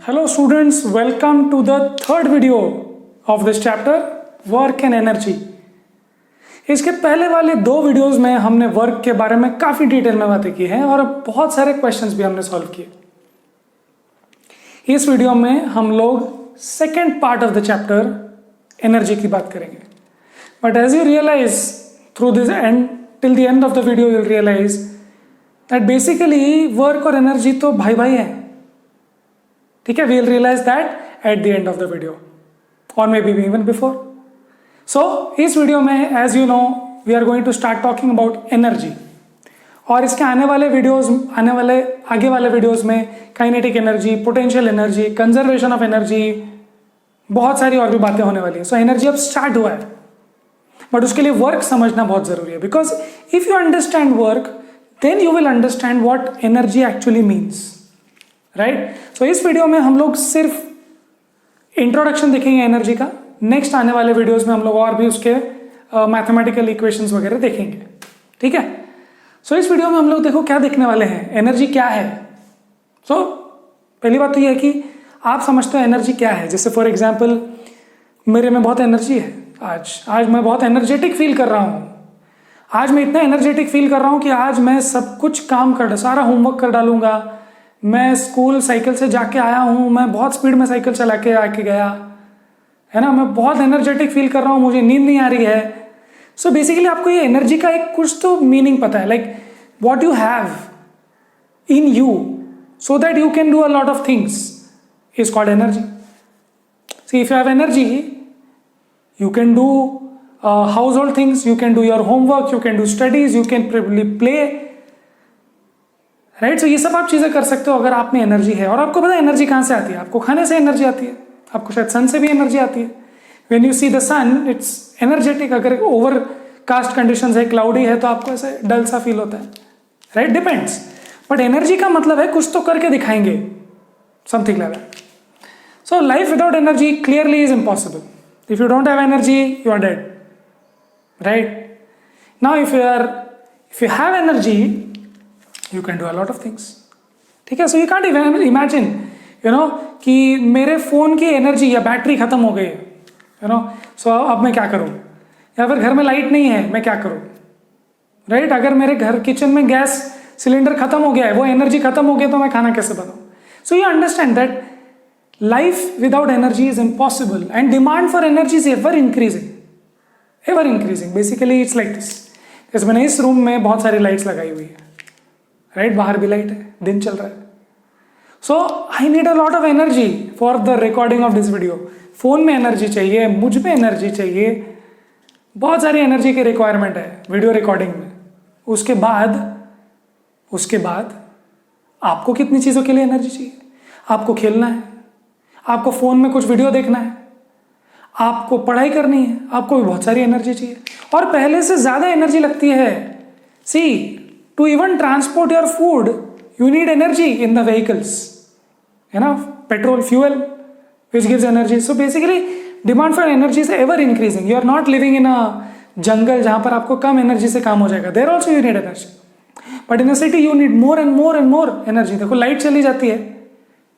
Hello students, welcome to the third video of this chapter, Work and Energy. इसके पहले वाले दो videos में हमने वर्क के बारे में काफ़ी डिटेल में बातें की हैं और बहुत सारे क्वेश्चंस भी हमने सॉल्व किए. इस वीडियो में हम लोग second part of the chapter energy की बात करेंगे. But as you realise through this and till the end of the video you will realise that basically work और एनर्जी तो भाई भाई हैं. ठीक है, we will realise that at the end of the video और maybe even before. So इस video में as you know we are going to start talking about energy और इसके आगे वाले वीडियोस में kinetic energy, potential energy, conservation of energy, बहुत सारी और भी बातें होने वाली है. सो एनर्जी अब स्टार्ट हुआ है बट उसके लिए वर्क समझना बहुत जरूरी है. Because if you understand work then you will understand what energy actually means. Right. So इस वीडियो में हम लोग सिर्फ इंट्रोडक्शन देखेंगे एनर्जी का. नेक्स्ट आने वाले वीडियोस में हम लोग और भी उसके मैथमेटिकल इक्वेशंस वगैरह देखेंगे. ठीक है. सो इस वीडियो में हम लोग देखो क्या देखने वाले हैं, एनर्जी क्या है. सो पहली बात तो यह है कि आप समझते हो एनर्जी क्या है. जैसे फॉर एग्जाम्पल मेरे में बहुत एनर्जी है. आज मैं बहुत एनर्जेटिक फील कर रहा हूँ. आज मैं इतना एनर्जेटिक फील कर रहा हूँ कि आज मैं सब कुछ काम सारा होमवर्क कर डालूंगा. मैं स्कूल साइकिल से जाके आया हूँ, मैं बहुत स्पीड में साइकिल चला के आके गया है ना. मैं बहुत एनर्जेटिक फील कर रहा हूँ, मुझे नींद नहीं आ रही है. सो बेसिकली आपको ये एनर्जी का एक कुछ तो मीनिंग पता है, like what you have in you so that you can do a lot of things is called energy. See if you have energy you can do household things, you can do your homework, you can do studies, you can probably play, right? So ये सब आप चीज़ें कर सकते हो अगर आप में एनर्जी है. और आपको पता है एनर्जी कहाँ से आती है. आपको खाने से एनर्जी आती है, आपको शायद सन से भी एनर्जी आती है. When you see the sun, it's energetic. अगर ओवर कास्ट कंडीशन है, क्लाउडी है, तो आपको ऐसे डल सा फील होता है. Right, depends. बट एनर्जी का मतलब है कुछ तो करके दिखाएंगे, something like that. So life without energy clearly is impossible. If you don't have energy, you are dead. Right? Now, if you have energy, you can do a lot of things. ठीक है. So you can't even imagine, कि मेरे phone की energy या battery खत्म हो गई है, So अब मैं क्या करूँ, या फिर घर में लाइट नहीं है, मैं क्या करूँ. राइट. अगर मेरे घर किचन में गैस सिलेंडर खत्म हो गया है, वो एनर्जी खत्म हो गया, तो मैं खाना कैसे बनाऊँ. So you understand that life without energy is impossible and demand for energy is ever increasing. Basically it's like this. जैसे मैंने इस रूम में बहुत सारी लाइट्स लगाई हुई है. राइट. बाहर भी लाइट है, दिन चल रहा है. So I need a lot of energy for the recording of this video. Phone में एनर्जी चाहिए, मुझ में एनर्जी चाहिए, बहुत सारी एनर्जी की रिक्वायरमेंट है वीडियो रिकॉर्डिंग में. उसके बाद आपको कितनी चीज़ों के लिए एनर्जी चाहिए. आपको खेलना है, आपको फोन में कुछ वीडियो देखना है, आपको पढ़ाई करनी है, आपको भी बहुत सारी एनर्जी चाहिए और पहले से ज्यादा एनर्जी लगती है. See to even transport your food you need energy in the vehicles, है ना. Petrol fuel which gives energy. So basically demand for energy is ever increasing. You are not living in a jungle जहां पर आपको कम energy से काम हो जाएगा. There also you need energy, but in a city you need more and more and more energy. देखो light चली जाती है,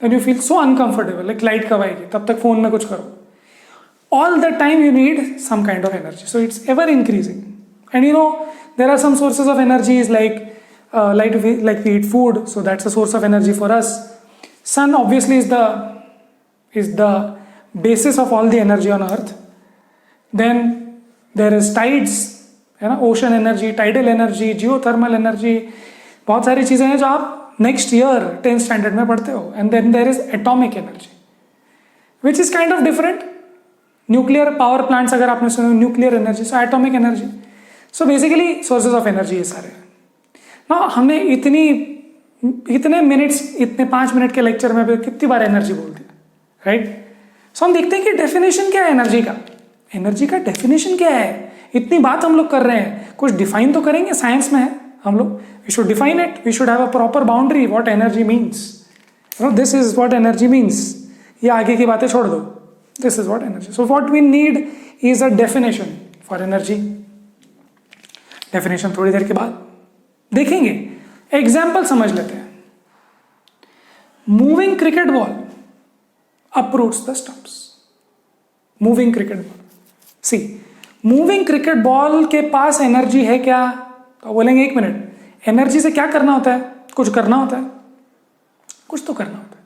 then you feel so uncomfortable, like light कब आएगी, तब तक फोन में कुछ करो. All the time you need some kind of energy, so it's ever increasing. And there are some sources of energies like we eat food, so that's a source of energy for us. Sun obviously is the basis of all the energy on earth. Then there is tides, है ना, ocean energy, tidal energy, geothermal energy, बहुत सारी चीजें हैं जो आप next year 10th standard में पढ़ते हो. And then there is atomic energy which is kind of different. Nuclear power plants अगर आपने सुना, nuclear energy, so atomic energy. So basically sources of energy ये सारे ना. हमने इतने मिनट्स, इतने 5 मिनट के लेक्चर में भी कितनी बार एनर्जी बोल दिया. राइट. सो हम देखते हैं कि डेफिनेशन क्या है एनर्जी का. एनर्जी का डेफिनेशन क्या है. इतनी बात हम लोग कर रहे हैं, कुछ डिफाइन तो करेंगे. साइंस में है हम लोग, we should define it, we should have a proper boundary what energy means. This is what energy means. ये आगे की बातें छोड़ दो. This is what energy. So what we need is a definition for energy. Definition थोड़ी देर के बाद देखेंगे. एग्जाम्पल समझ लेते हैं. Moving cricket ball uproots the stumps. Moving cricket ball. See, moving cricket ball के पास एनर्जी है क्या? तो बोलेंगे एक मिनट, एनर्जी से क्या करना होता है? कुछ करना होता है, कुछ तो करना होता है।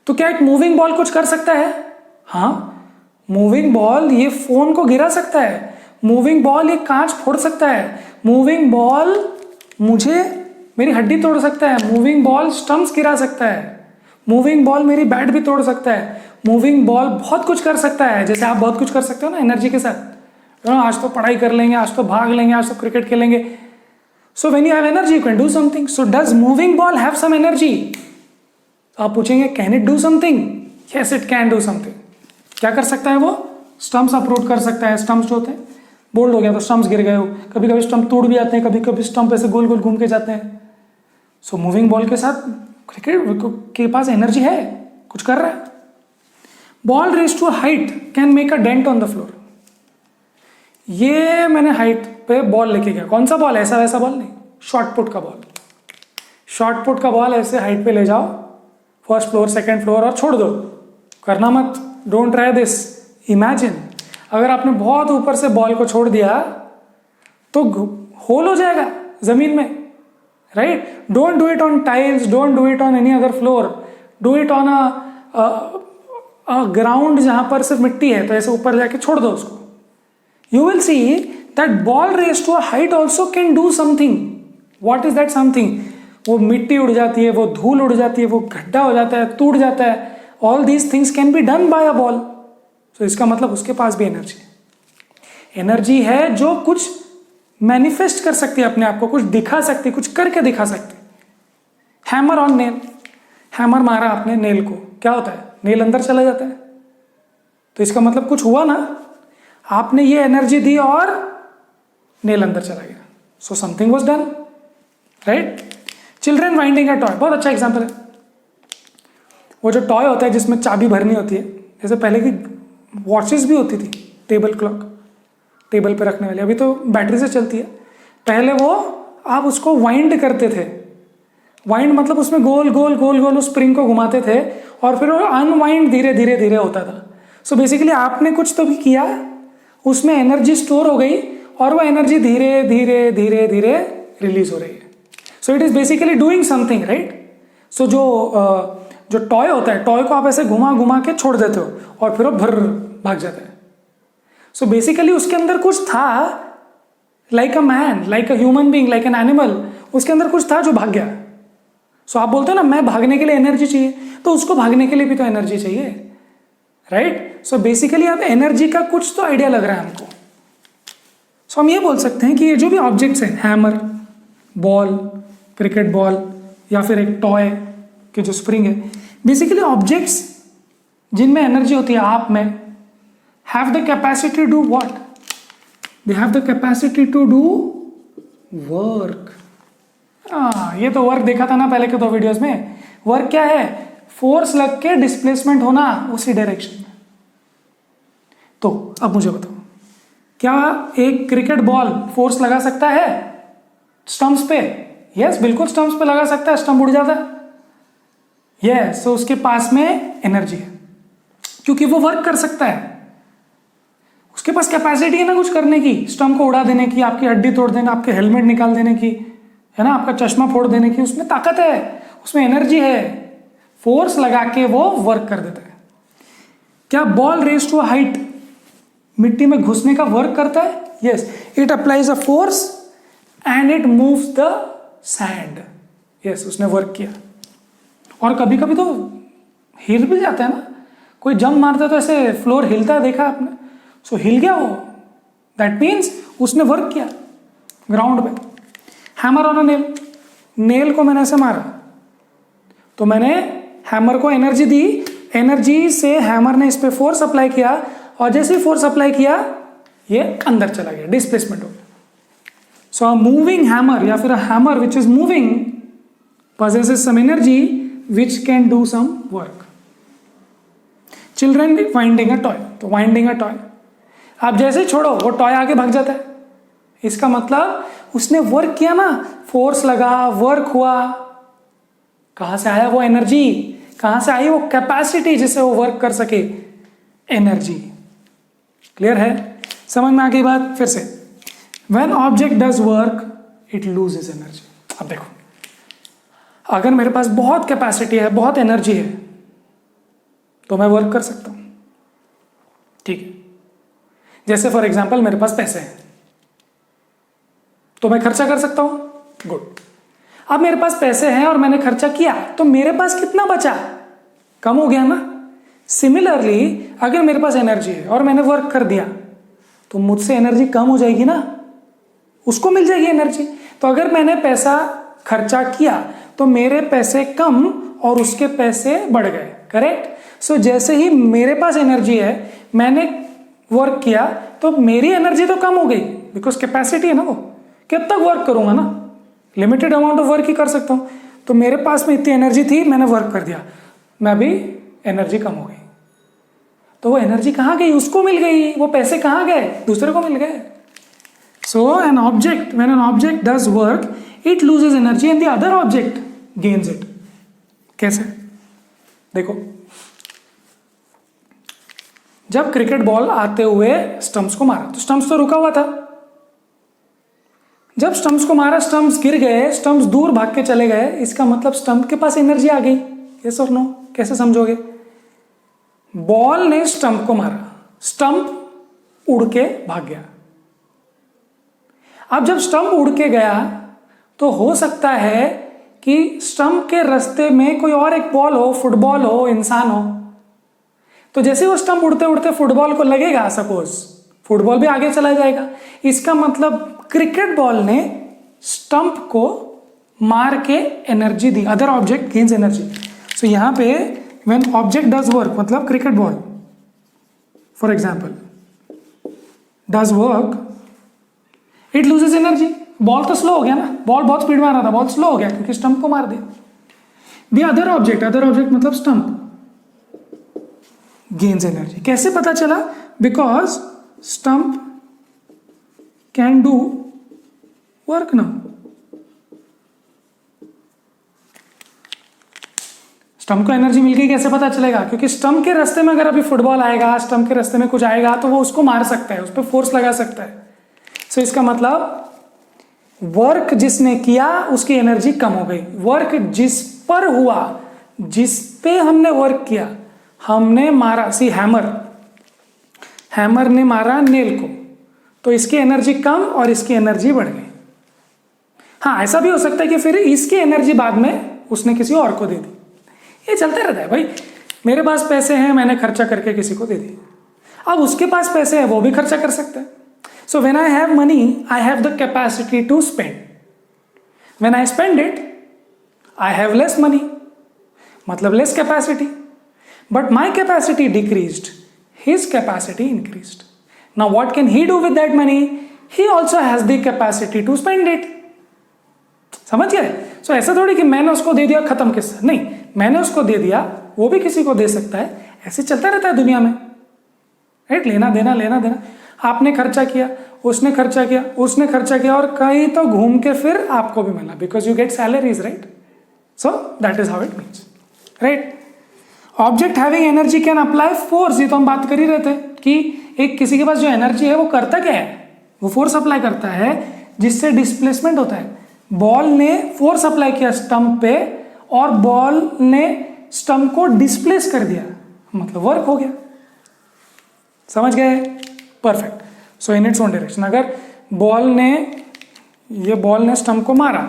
तो क्या एक मूविंग बॉल कुछ कर सकता है? हाँ, मूविंग बॉल ये फोन को गिरा सकता है, मूविंग बॉल ये कांच फोड़ सकता है, मूविंग बॉल मुझे मेरी हड्डी तोड़ सकता है, मूविंग बॉल स्टंप्स गिरा सकता है, मूविंग बॉल मेरी बैट भी तोड़ सकता है, मूविंग बॉल बहुत कुछ कर सकता है। जैसे आप बहुत कुछ कर सकते हो ना एनर्जी के साथ, आज तो पढ़ाई कर लेंगे, आज तो भाग लेंगे, आज तो क्रिकेट खेलेंगे। So when you have energy you can do something. So does moving ball have some energy? आप पूछेंगे can it do something? Yes it can do something. क्या कर सकता है वो? स्टंप्स अपरूट कर सकता है। स्टंप्स जो होते हैं, बोल्ड हो गया तो स्टंप्स गिर गए हो, कभी कभी स्टंप टूट भी जाते हैं, कभी कभी स्टंप ऐसे गोल गोल घूम के जाते हैं। सो मूविंग बॉल के साथ क्रिकेट के पास एनर्जी है, कुछ कर रहा है। Ball raise to height can make a dent on the floor. ये मैंने हाइट पे बॉल लेके गया, कौन सा बॉल? ऐसा वैसा बॉल नहीं, शॉर्ट पुट का बॉल। शॉर्ट पुट का बॉल ऐसे हाइट पे ले जाओ, फर्स्ट फ्लोर सेकंड फ्लोर, और छोड़ दो, करना मत, डोंट ट्राई दिस। इमेजिन अगर आपने बहुत ऊपर से बॉल को छोड़ दिया तो होल हो जाएगा जमीन में, right? Don't do it on tiles, don't do it on any other floor, do it on a ground जहां पर सिर्फ मिट्टी है, तो ऐसे ऊपर जाके छोड़ दो उसको। You will see that ball raise to a height also can do something. What is that something? वो मिट्टी उड़ जाती है, वो धूल उड़ जाती है, वो गड्ढा हो जाता है, टूट जाता है। All these things can be done by a ball. तो इसका मतलब उसके पास भी एनर्जी है। एनर्जी है जो कुछ मैनिफेस्ट कर सकती है अपने आप को, कुछ दिखा सकती है, कुछ करके दिखा सकती है। हैमर ऑन नेल, हैमर मारा आपने नेल को, क्या होता है? नेल अंदर चला जाता है। तो इसका मतलब कुछ हुआ ना, आपने ये एनर्जी दी और नेल अंदर चला गया। So something was done, right? Children winding a toy, बहुत अच्छा एग्जांपल है। वो जो टॉय होता है जिसमें चाबी भरनी होती है, जैसे पहले की वॉचेस भी होती थी, टेबल क्लॉक, टेबल पे रखने वाली, अभी तो बैटरी से चलती है। पहले वो आप उसको वाइंड करते थे। वाइंड मतलब उसमें गोल गोल गोल गोल उस स्प्रिंग को घुमाते थे और फिर वो अनवाइंड धीरे धीरे धीरे होता था। सो बेसिकली आपने कुछ तो भी किया, उसमें एनर्जी स्टोर हो गई और वो एनर्जी धीरे धीरे धीरे धीरे रिलीज हो रही है। So it is basically doing something, right? So जो टॉय होता है, टॉय को आप ऐसे घुमा घुमा के छोड़ देते हो और फिर वो भर भाग जाता है। सो बेसिकली उसके अंदर कुछ था, like a man, like a human being, like an animal, उसके अंदर कुछ था जो भाग गया। सो आप बोलते हो ना मैं भागने के लिए एनर्जी चाहिए, तो उसको भागने के लिए भी तो एनर्जी चाहिए, राइट? सो बेसिकली अब एनर्जी का कुछ तो आइडिया लग रहा है हमको। सो हम ये बोल सकते हैं कि ये जो भी ऑब्जेक्ट्स हैं, हैमर, बॉल, क्रिकेट बॉल या फिर एक टॉय की जो स्प्रिंग है, बेसिकली ऑब्जेक्ट्स जिनमें एनर्जी होती है आप में, have the capacity to do what? They have the capacity to do work. ये तो वर्क देखा था ना पहले के 2 वीडियोस में। वर्क क्या है? फोर्स लग के डिस्प्लेसमेंट होना उसी डायरेक्शन में। तो अब मुझे बताओ, क्या एक क्रिकेट बॉल फोर्स लगा सकता है स्टंप्स पे? यस, बिल्कुल स्टंप्स पे लगा सकता है, स्टंप उड़ जाता है। यस, तो उसके पास में एनर्जी है क्योंकि वो वर्क कर सकता है, उसके पास कैपेसिटी है ना कुछ करने की, स्टंप को उड़ा देने की, आपकी हड्डी तोड़ देने, आपके हेलमेट निकाल देने की, है ना, आपका चश्मा फोड़ देने की, उसमें ताकत है, उसमें एनर्जी है। फोर्स लगा के वो वर्क कर देता है। क्या बॉल रेज टू हाइट मिट्टी में घुसने का वर्क करता है? Yes, it applies a force and it moves the sand. Yes, उसने वर्क किया। और कभी कभी तो हिल भी जाता है ना, कोई जंप मारता है तो ऐसे फ्लोर हिलता है, देखा आपने? सो हिल गया वो, दैट मीन्स उसने वर्क किया ग्राउंड पे। Hammer on a nail, nail को मैंने ऐसे मारा तो मैंने हैमर को एनर्जी दी, एनर्जी से हैमर ने इस पे फोर्स अप्लाई किया और जैसे ही फोर्स अप्लाई किया ये अंदर चला गया, डिस्प्लेसमेंट हो गया। सो अ मूविंग हैमर या फिर a hammer which is moving possesses some energy which can do some work. Children winding a toy, तो वाइंडिंग अ टॉय, आप जैसे ही छोड़ो वो टॉय आगे भाग जाता है। इसका मतलब उसने वर्क किया ना, फोर्स लगा, वर्क हुआ। कहां से आया वो एनर्जी? कहां से आई? वो कैपेसिटी जिससे वो वर्क कर सके, एनर्जी। क्लियर है? समझ में आ गई बात? फिर से, when object does work it loses energy. अब देखो, अगर मेरे पास बहुत कैपेसिटी है, बहुत एनर्जी है, तो मैं वर्क कर सकता हूं, ठीक है। जैसे फॉर एग्जाम्पल मेरे पास पैसे हैं, तो मैं खर्चा कर सकता हूं, गुड। अब मेरे पास पैसे हैं और मैंने खर्चा किया, तो मेरे पास कितना बचा? कम हो गया ना। सिमिलरली अगर मेरे पास एनर्जी है और मैंने वर्क कर दिया, तो मुझसे एनर्जी कम हो जाएगी ना, उसको मिल जाएगी एनर्जी। तो अगर मैंने पैसा खर्चा किया तो मेरे पैसे कम और उसके पैसे बढ़ गए, करेक्ट। सो जैसे ही मेरे पास एनर्जी है, मैंने वर्क किया, तो मेरी एनर्जी तो कम हो गई, बिकॉज कैपेसिटी है ना वो। कब तक वर्क करूंगा ना, लिमिटेड अमाउंट ऑफ वर्क ही कर सकता हूं। तो मेरे पास में इतनी एनर्जी थी, मैंने वर्क कर दिया, मैं भी एनर्जी कम हो गई, तो वो एनर्जी कहां गई? उसको मिल गई। वो पैसे कहां गए? दूसरे को मिल गए। So an object, when an object does work it loses energy and the other object gains it. कैसे? देखो, जब क्रिकेट बॉल आते हुए स्टंप्स को मारा, तो स्टंप्स तो रुका हुआ था। जब स्टंप्स को मारा, स्टंप्स गिर गए, स्टंप्स दूर भाग के चले गए, इसका मतलब स्टंप के पास एनर्जी आ गई। यस और नो? कैसे समझोगे? बॉल ने स्टंप को मारा, स्टंप उड़ के भाग गया। अब जब स्टंप उड़ के गया, तो हो सकता है कि स्टंप के रास्ते में कोई और एक बॉल हो, फुटबॉल हो, इंसान हो। तो जैसे वो स्टंप उड़ते उड़ते फुटबॉल को लगेगा, सपोज फुटबॉल भी आगे चला जाएगा। इसका मतलब क्रिकेट बॉल ने स्टंप को मार के एनर्जी दी, अदर ऑब्जेक्ट गेन्स एनर्जी। सो यहां पे व्हेन ऑब्जेक्ट डज वर्क, मतलब cricket ball for example does work it loses energy. Ball तो स्लो हो गया ना, बॉल बहुत स्पीड में आ रहा था, बॉल स्लो हो गया क्योंकि स्टंप को मार दिया। द अदर ऑब्जेक्ट मतलब स्टंप गेन्स एनर्जी। कैसे पता चला? Because stump can do work now. Stump को एनर्जी मिल गई, कैसे पता चलेगा? क्योंकि स्टंप के रास्ते में अगर अभी फुटबॉल आएगा, स्टंप के रास्ते में कुछ आएगा, तो वो उसको मार सकता है, उस पर फोर्स लगा सकता है। सो इसका मतलब वर्क जिसने किया उसकी एनर्जी कम हो गई। वर्क जिस पर हुआ, जिस पे हमने वर्क किया, हमने मारा, सी हैमर ने मारा नेल को, तो इसकी एनर्जी कम और इसकी एनर्जी बढ़ गई। हाँ, ऐसा भी हो सकता है कि फिर इसकी एनर्जी बाद में उसने किसी और को दे दी। ये चलता रहता है भाई। मेरे पास पैसे हैं, मैंने खर्चा करके किसी को दे दी, अब उसके पास पैसे हैं, वो भी खर्चा कर सकता है। So when I have money, I have the capacity to spend. When I spend it, I have less money, मतलब less capacity. But my capacity decreased, his capacity increased. Now what can he do with that money? He also has the capacity to spend it. समझ गए? So ऐसा थोड़ी कि मैंने उसको दे दिया, खत्म किस्सा। नहीं, मैंने उसको दे दिया, वो भी किसी को दे सकता है। ऐसे चलता रहता है दुनिया में, राइट? लेना देना, लेना देना। आपने खर्चा किया, उसने खर्चा किया, उसने खर्चा किया, और कहीं तो घूम के फिर आपको भी मिला, because you get salaries, right? So that is how it means, right? Object having energy can apply force. ये तो हम बात कर ही रहे थे कि एक किसी के पास जो एनर्जी है वो करता क्या है? वो फोर्स अप्लाई करता है, जिससे डिस्प्लेसमेंट होता है। बॉल ने फोर्स अप्लाई किया स्टंप पे और बॉल ने स्टंप को डिस्प्लेस कर दिया, मतलब वर्क हो गया। समझ गए? Perfect. So in its own direction, अगर बॉल ने स्टंप को मारा,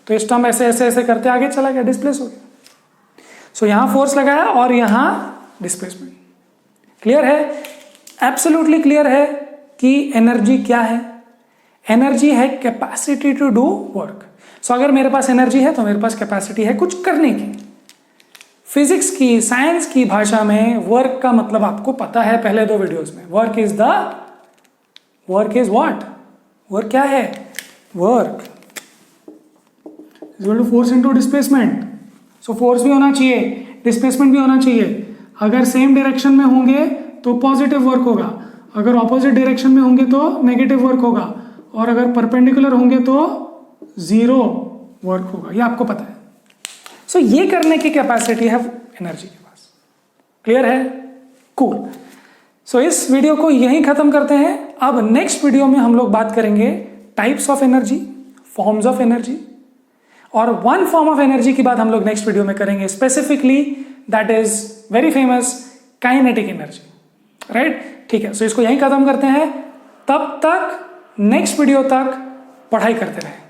तो ये स्टंप ऐसे ऐसे ऐसे करते आगे चला गया, डिस्प्लेस हो गया। सो यहां फोर्स लगाया और यहां डिस्प्लेसमेंट। क्लियर है? एब्सोल्युटली क्लियर है कि एनर्जी क्या है? एनर्जी है कैपेसिटी टू डू वर्क। सो अगर मेरे पास एनर्जी है तो मेरे पास कैपेसिटी है कुछ करने की। फिजिक्स की, साइंस की भाषा में वर्क का मतलब आपको पता है पहले 2 वीडियोस में। Work is what? वर्क क्या है? Work is equal to force into displacement. So force भी होना चाहिए, डिस्प्लेसमेंट भी होना चाहिए। अगर सेम डायरेक्शन में होंगे तो पॉजिटिव वर्क होगा, अगर ऑपोजिट डायरेक्शन में होंगे तो नेगेटिव वर्क होगा, और अगर परपेंडिकुलर होंगे तो जीरो वर्क होगा। ये आपको पता है। सो ये करने की कैपेसिटी है एनर्जी के पास। क्लियर है? कूल। सो इस वीडियो को यहीं खत्म करते हैं। अब नेक्स्ट वीडियो में हम लोग बात करेंगे types of energy, forms of energy, और वन फॉर्म ऑफ एनर्जी की बात हम लोग नेक्स्ट वीडियो में करेंगे specifically, that is very famous kinetic energy. Right? ठीक है, सो इसको यहीं खत्म करते हैं। तब तक नेक्स्ट वीडियो तक पढ़ाई करते रहें।